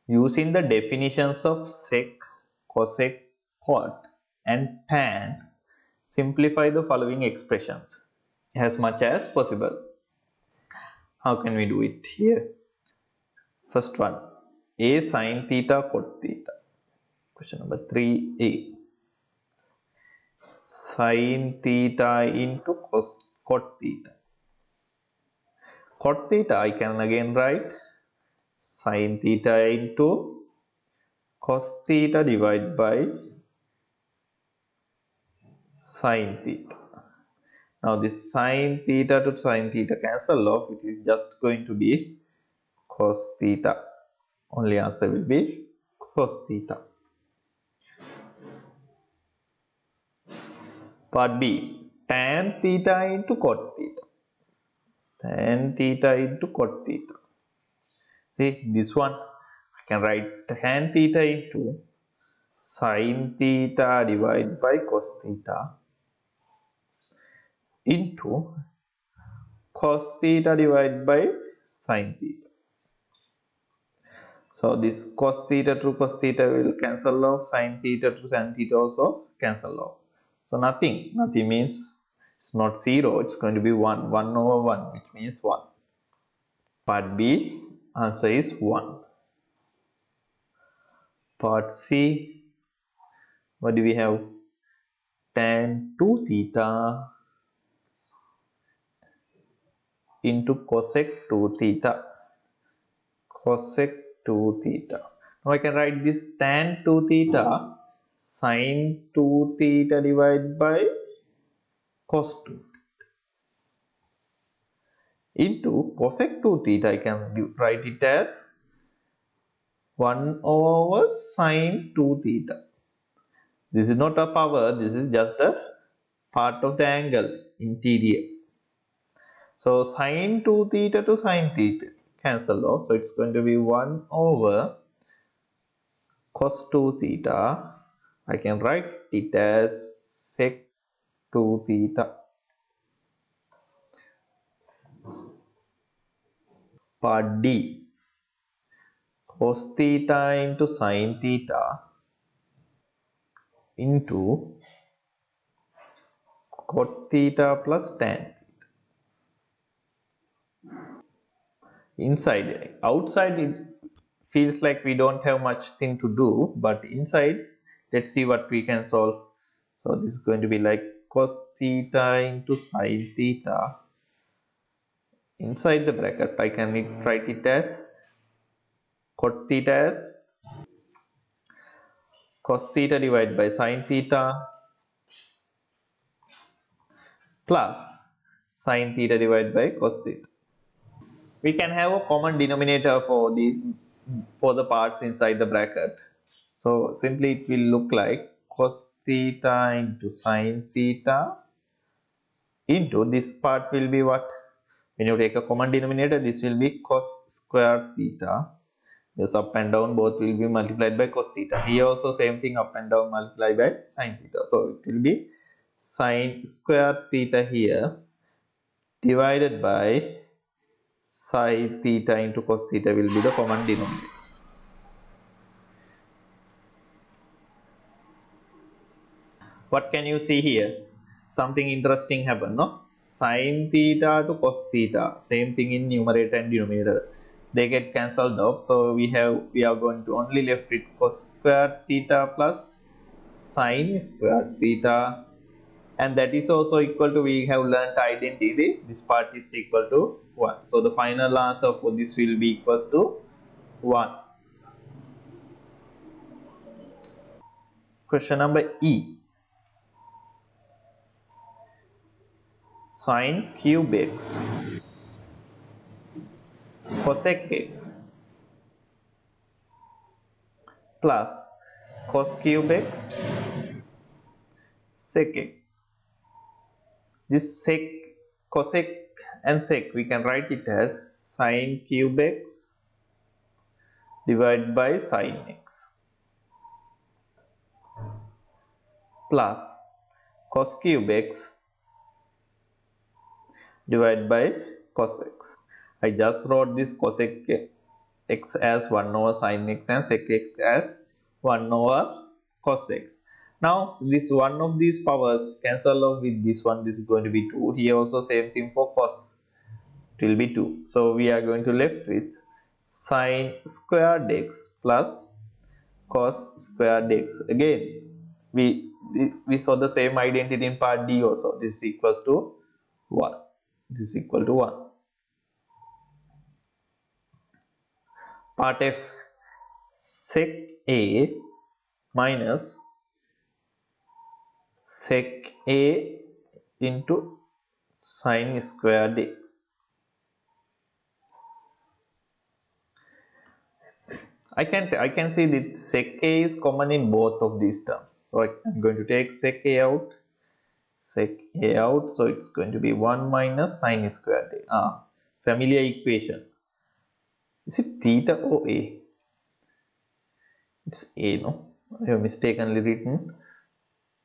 Using the definitions of sec, cosec, cot and tan, simplify the following expressions as much as possible. How can we do it here? First one, a sin theta cot theta. Question number 3a. Sin theta into cot theta. Cot theta I can again write sin theta into cos theta divided by sin theta. Now this sin theta to sin theta cancel off. It is just going to be cos theta. Only answer will be cos theta. Part B, tan theta into cot theta. Tan theta into cot theta. See this one, I can write tan theta into sin theta divided by cos theta into cos theta divided by sin theta. So this cos theta to cos theta will cancel off, sin theta to sin theta also cancel off. So nothing means it's not 0, it's going to be 1 over 1, which means 1. Part B, answer is 1. Part C, what do we have? Tan 2 theta into cosec 2 theta. Cosec 2 theta. Now I can write this tan 2 theta sin 2 theta divided by cos 2 into cosec 2 theta. I can write it as 1 over sin 2 theta. This is not a power, this is just a part of the angle, interior. So sin 2 theta to sin theta cancel off. So it's going to be 1 over cos 2 theta. I can write it as sec 2 theta. Part D, cos theta into sin theta into cot theta plus tan theta. Inside, outside it feels like we don't have much thing to do, but inside let's see what we can solve. So this is going to be like cos theta into sin theta. Inside the bracket I can write it as cot theta as cos theta divided by sin theta plus sin theta divided by cos theta. We can have a common denominator for the parts inside the bracket. So simply it will look like cos theta into sin theta into this part will be what? When you take a common denominator, this will be cos square theta. This up and down both will be multiplied by cos theta. Here also same thing, up and down multiplied by sin theta. So it will be sin square theta here divided by sin theta into cos theta will be the common denominator. What can you see here? Something interesting happened, no? Sin theta to cos theta, same thing in numerator and denominator. They get cancelled off, so we are going to only left with cos square theta plus sin square theta, and that is also equal to, we have learnt identity, this part is equal to 1. So the final answer for this will be equals to 1. Question number E. Sin cube x cosec x plus cos cube x sec x. This sec, cosec and sec we can write it as sin cube x divided by sin x plus cos cube x divided by cos x. I just wrote this cosec x as 1 over sin x and sec x as 1 over cos x. Now this one of these powers cancel off with this one. This is going to be 2. Here also same thing for cos. It will be 2. So we are going to left with sin squared x plus cos squared x. Again we saw the same identity in part D also. This is equals to 1. This is equal to 1. Part F, sec A minus sec A into sin squared A. I can see that sec A is common in both of these terms. So I'm going to take sec A out. So it's going to be 1 minus sin squared A. Familiar equation. Is it theta or A? It's A, no? I have mistakenly written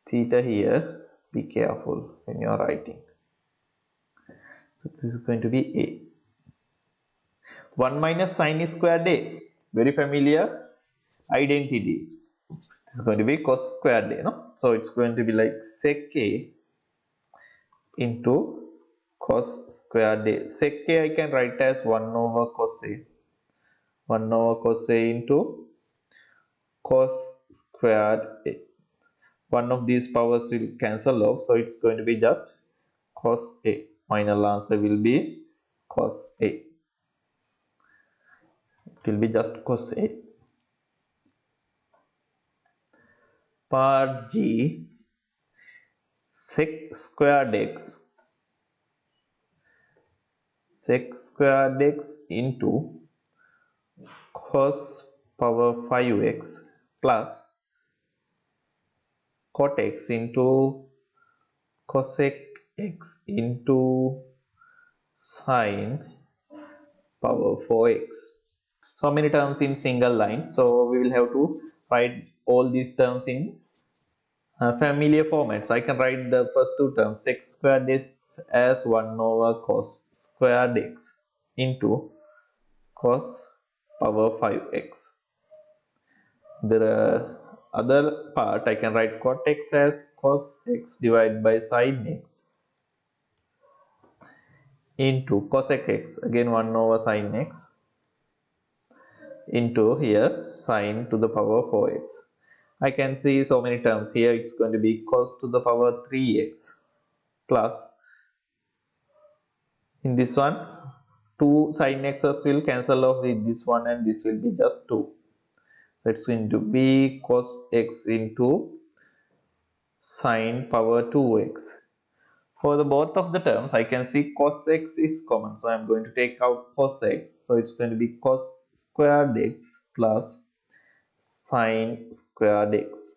theta here. Be careful when you are writing. So this is going to be A. 1 minus sin squared A. Very familiar identity. This is going to be cos squared A, no? So it's going to be like sec A into cos squared A. Sec A I can write as 1 over cos A. 1 over cos A into cos squared A. One of these powers will cancel off, so it's going to be just cos A. Final answer will be cos A. It will be just cos A. Part G, sec squared x into cos power 5x plus cot x into cosec x into sin power 4x. So many terms in single line, so we will have to write all these terms in familiar formats. I can write the first two terms, sec squared x as 1 over cos squared x into cos power 5x. The other part I can write cot x as cos x divided by sin x into cosec x, again 1 over sin x, into here sin to the power 4x. I can see so many terms. Here it's going to be cos to the power 3x plus, in this one 2 sin x's will cancel off with this one and this will be just 2. So it's going to be cos x into sin power 2x. For the both of the terms I can see cos x is common, so I'm going to take out cos x. So it's going to be cos squared x plus sin squared x.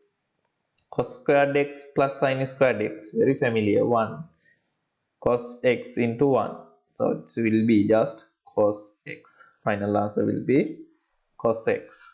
Cos squared x plus sin squared x, very familiar, 1 cos x into 1. So it will be just cos x. Final answer will be cos x.